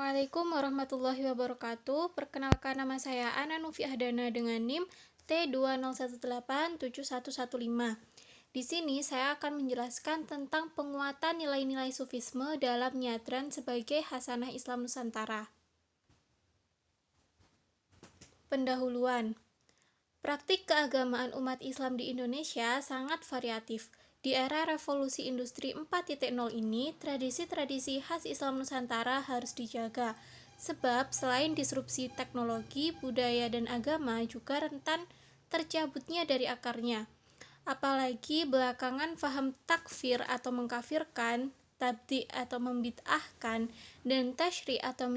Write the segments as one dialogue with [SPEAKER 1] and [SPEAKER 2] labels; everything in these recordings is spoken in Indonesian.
[SPEAKER 1] Assalamualaikum warahmatullahi wabarakatuh. Perkenalkan, nama saya Ana Nufi Ahdana dengan NIM T201871115. Di sini saya akan menjelaskan tentang penguatan nilai-nilai sufisme dalam nyadran sebagai hasanah Islam Nusantara. Pendahuluan. Praktik keagamaan umat Islam di Indonesia sangat variatif. Di era revolusi industri 4.0 ini, tradisi-tradisi khas Islam Nusantara harus dijaga, sebab selain disrupsi teknologi, budaya, dan agama juga rentan tercabutnya dari akarnya. Apalagi belakangan faham takfir atau mengkafirkan, tabdi atau membid'ahkan, dan tasyri atau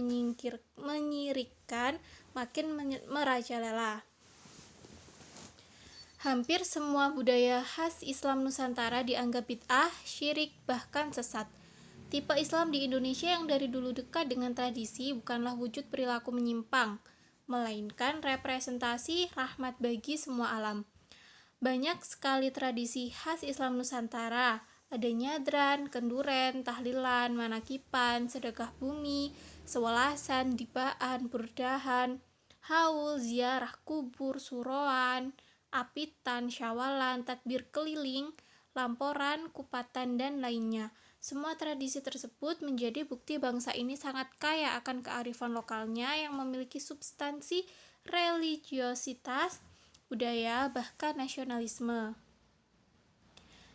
[SPEAKER 1] menyirikkan makin merajalela. Hampir semua budaya khas Islam Nusantara dianggap bid'ah, syirik, bahkan sesat. Tipe Islam di Indonesia yang dari dulu dekat dengan tradisi bukanlah wujud perilaku menyimpang, melainkan representasi rahmat bagi semua alam. Banyak sekali tradisi khas Islam Nusantara, ada nyadran, kenduren, tahlilan, manakipan, sedekah bumi, sewelasan, dibaan, burdahan, haul, ziarah kubur, suroan, apitan, syawalan, takbir keliling, lamporan, kupatan, dan lainnya. Semua tradisi tersebut menjadi bukti bangsa ini sangat kaya akan kearifan lokalnya yang memiliki substansi religiositas, budaya, bahkan nasionalisme.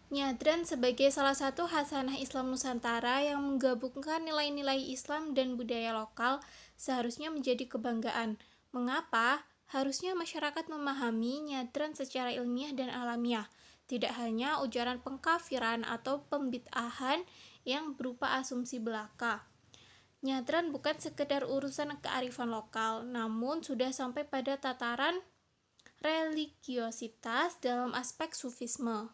[SPEAKER 1] Nyadran sebagai salah satu hasanah Islam Nusantara yang menggabungkan nilai-nilai Islam dan budaya lokal seharusnya menjadi kebanggaan. Mengapa? Harusnya masyarakat memahami nyadran secara ilmiah dan alamiah, tidak hanya ujaran pengkafiran atau pembid'ahan yang berupa asumsi belaka. Nyadran bukan sekedar urusan kearifan lokal, namun sudah sampai pada tataran religiositas dalam aspek sufisme.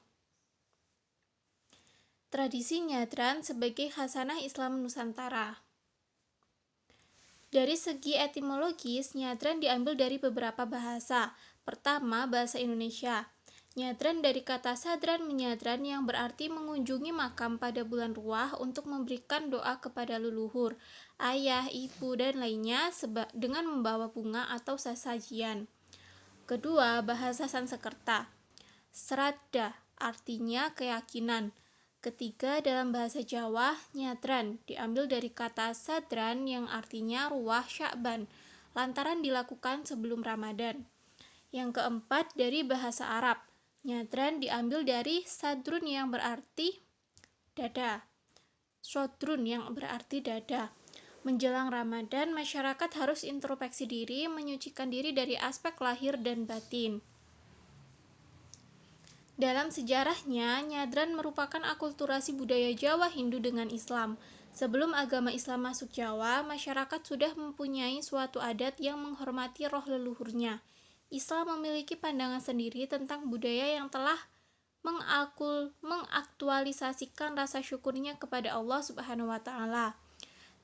[SPEAKER 1] Tradisi nyadran sebagai hasanah Islam Nusantara. Dari segi etimologis, nyadran diambil dari beberapa bahasa. Pertama, bahasa Indonesia. Nyadran dari kata sadran menyadran yang berarti mengunjungi makam pada bulan Ruah untuk memberikan doa kepada leluhur, ayah, ibu, dan lainnya dengan membawa bunga atau sesajian. Kedua, bahasa Sanskerta. Sraddha artinya keyakinan. Ketiga, dalam bahasa Jawa, nyadran diambil dari kata sadran yang artinya ruah Sya'ban, lantaran dilakukan sebelum Ramadan. Yang keempat, dari bahasa Arab, nyadran diambil dari sadrun yang berarti dada, sodrun yang berarti dada. Menjelang Ramadan, masyarakat harus introspeksi diri, menyucikan diri dari aspek lahir dan batin. Dalam sejarahnya, nyadran merupakan akulturasi budaya Jawa Hindu dengan Islam. Sebelum agama Islam masuk Jawa, masyarakat sudah mempunyai suatu adat yang menghormati roh leluhurnya. Islam memiliki pandangan sendiri tentang budaya yang telah mengaktualisasikan rasa syukurnya kepada Allah Subhanahu wa Ta'ala.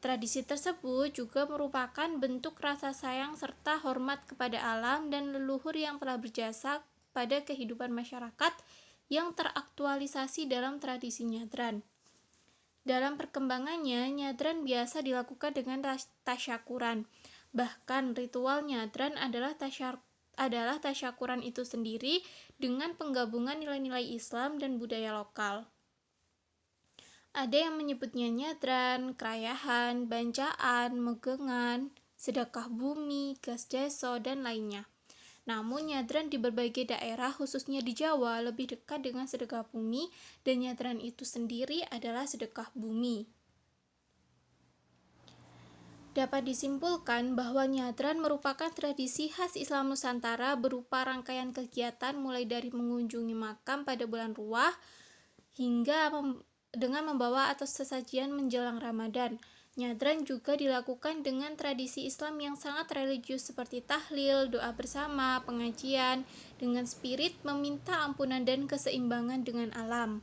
[SPEAKER 1] Tradisi tersebut juga merupakan bentuk rasa sayang serta hormat kepada alam dan leluhur yang telah berjasa pada kehidupan masyarakat yang teraktualisasi dalam tradisi nyadran. Dalam perkembangannya, nyadran biasa dilakukan dengan tasyakuran. Bahkan ritual nyadran adalah tasyakuran itu sendiri dengan penggabungan nilai-nilai Islam dan budaya lokal. Ada yang menyebutnya nyadran, kerayahan, bancaan, megengan, sedekah bumi, gas deso, dan lainnya. Namun nyadran di berbagai daerah, khususnya di Jawa, lebih dekat dengan sedekah bumi, dan nyadran itu sendiri adalah sedekah bumi. Dapat disimpulkan bahwa nyadran merupakan tradisi khas Islam Nusantara berupa rangkaian kegiatan mulai dari mengunjungi makam pada bulan Ruah hingga dengan membawa atau sesajian menjelang Ramadan. Nyadran juga dilakukan dengan tradisi Islam yang sangat religius seperti tahlil, doa bersama, pengajian, dengan spirit meminta ampunan dan keseimbangan dengan alam.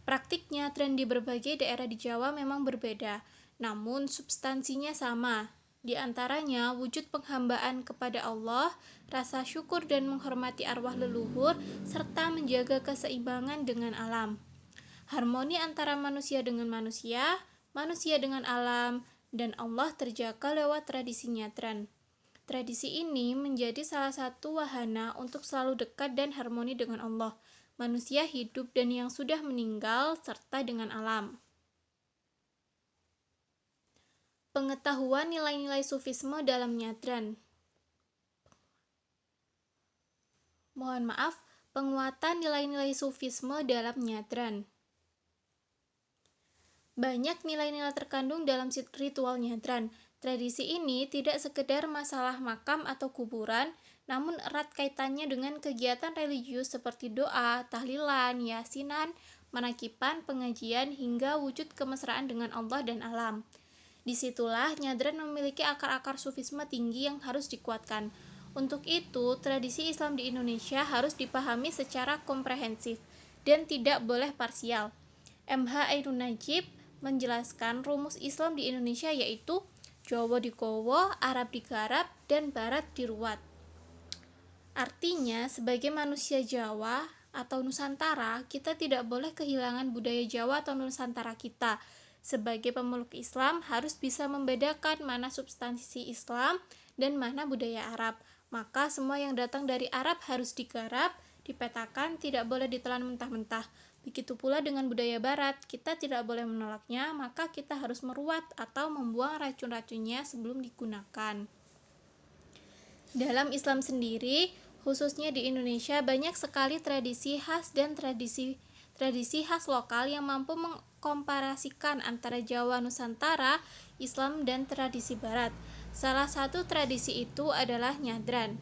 [SPEAKER 1] Praktik nyadran di berbagai daerah di Jawa memang berbeda, namun substansinya sama. Di antaranya wujud penghambaan kepada Allah, rasa syukur dan menghormati arwah leluhur, serta menjaga keseimbangan dengan alam. Harmoni antara manusia dengan manusia dengan alam, dan Allah terjaga lewat tradisi nyadran. Tradisi ini menjadi salah satu wahana untuk selalu dekat dan harmoni dengan Allah, manusia hidup dan yang sudah meninggal, serta dengan alam. Pengetahuan nilai-nilai sufisme dalam nyadran. Penguatan nilai-nilai sufisme dalam nyadran. Banyak nilai-nilai terkandung dalam ritual nyadran. Tradisi ini tidak sekedar masalah makam atau kuburan, namun erat kaitannya dengan kegiatan religius seperti doa, tahlilan, yasinan, manakipan, pengajian, hingga wujud kemesraan dengan Allah dan alam. Disitulah nyadran memiliki akar-akar sufisme tinggi yang harus dikuatkan. Untuk itu, tradisi Islam di Indonesia harus dipahami secara komprehensif dan tidak boleh parsial. MH Ainun Najib menjelaskan rumus Islam di Indonesia yaitu Jawa digowo, Arab digarap, dan Barat diruat. Artinya, sebagai manusia Jawa atau Nusantara, kita tidak boleh kehilangan budaya Jawa atau Nusantara kita. Sebagai pemeluk Islam, harus bisa membedakan mana substansi Islam dan mana budaya Arab. Maka semua yang datang dari Arab harus digarap, dipetakan, tidak boleh ditelan mentah-mentah. Begitu pula dengan budaya Barat, kita tidak boleh menolaknya, maka kita harus meruat atau membuang racun-racunnya sebelum digunakan. Dalam Islam sendiri, khususnya di Indonesia, banyak sekali tradisi khas dan tradisi khas lokal yang mampu mengkomparasikan antara Jawa Nusantara, Islam, dan tradisi Barat. Salah satu tradisi itu adalah nyadran.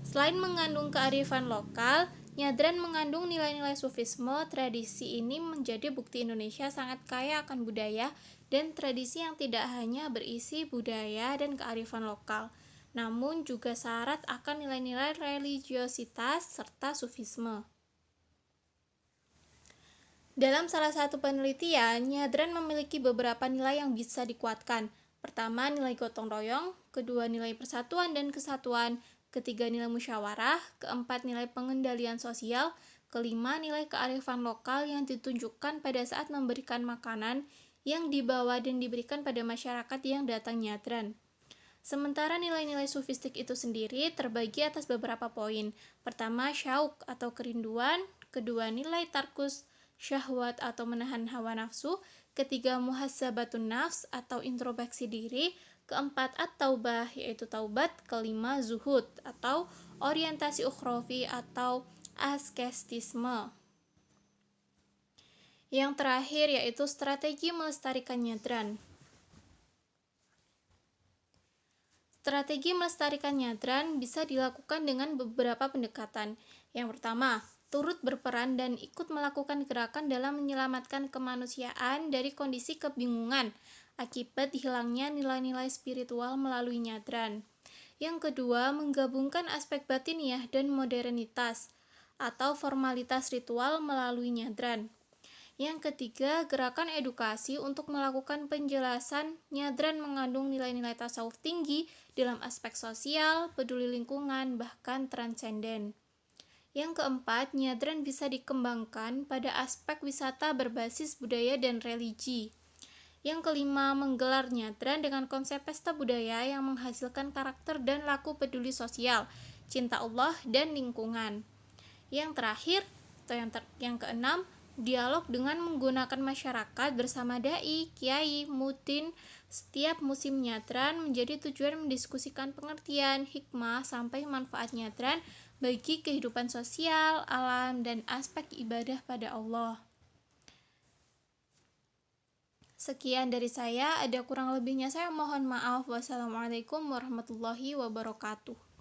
[SPEAKER 1] Selain mengandung kearifan lokal, nyadran mengandung nilai-nilai sufisme. Tradisi ini menjadi bukti Indonesia sangat kaya akan budaya dan tradisi yang tidak hanya berisi budaya dan kearifan lokal, namun juga syarat akan nilai-nilai religiositas serta sufisme. Dalam salah satu penelitian, nyadran memiliki beberapa nilai yang bisa dikuatkan. Pertama, nilai gotong royong, kedua, nilai persatuan dan kesatuan, ketiga, nilai musyawarah, keempat, nilai pengendalian sosial, kelima, nilai kearifan lokal yang ditunjukkan pada saat memberikan makanan yang dibawa dan diberikan pada masyarakat yang datang nyadran. Sementara nilai-nilai sufistik itu sendiri terbagi atas beberapa poin. Pertama, syauk atau kerinduan, kedua, nilai tarkus syahwat atau menahan hawa nafsu, ketiga, muhasabatun nafs atau introspeksi diri, keempat, at-taubah yaitu taubat, kelima, zuhud atau orientasi ukhrawi atau askestisme. Yang terakhir yaitu strategi melestarikan nyadran. Strategi melestarikan nyadran bisa dilakukan dengan beberapa pendekatan. Yang pertama, turut berperan dan ikut melakukan gerakan dalam menyelamatkan kemanusiaan dari kondisi kebingungan akibat hilangnya nilai-nilai spiritual melalui nyadran. Yang kedua, menggabungkan aspek batiniah dan modernitas atau formalitas ritual melalui nyadran. Yang ketiga, gerakan edukasi untuk melakukan penjelasan. Nyadran mengandung nilai-nilai tasawuf tinggi dalam aspek sosial, peduli lingkungan, bahkan transenden. Yang keempat, nyadran bisa dikembangkan pada aspek wisata berbasis budaya dan religi. Yang kelima, menggelar nyadran dengan konsep pesta budaya yang menghasilkan karakter dan laku peduli sosial, cinta Allah dan lingkungan. Yang terakhir, atau yang keenam, dialog dengan menggunakan masyarakat bersama dai, kiai, mutin. Setiap musim nyadran menjadi tujuan mendiskusikan pengertian, hikmah, sampai manfaat nyadran bagi kehidupan sosial, alam, dan aspek ibadah pada Allah. Sekian dari saya, ada kurang lebihnya saya mohon maaf. Wassalamualaikum warahmatullahi wabarakatuh.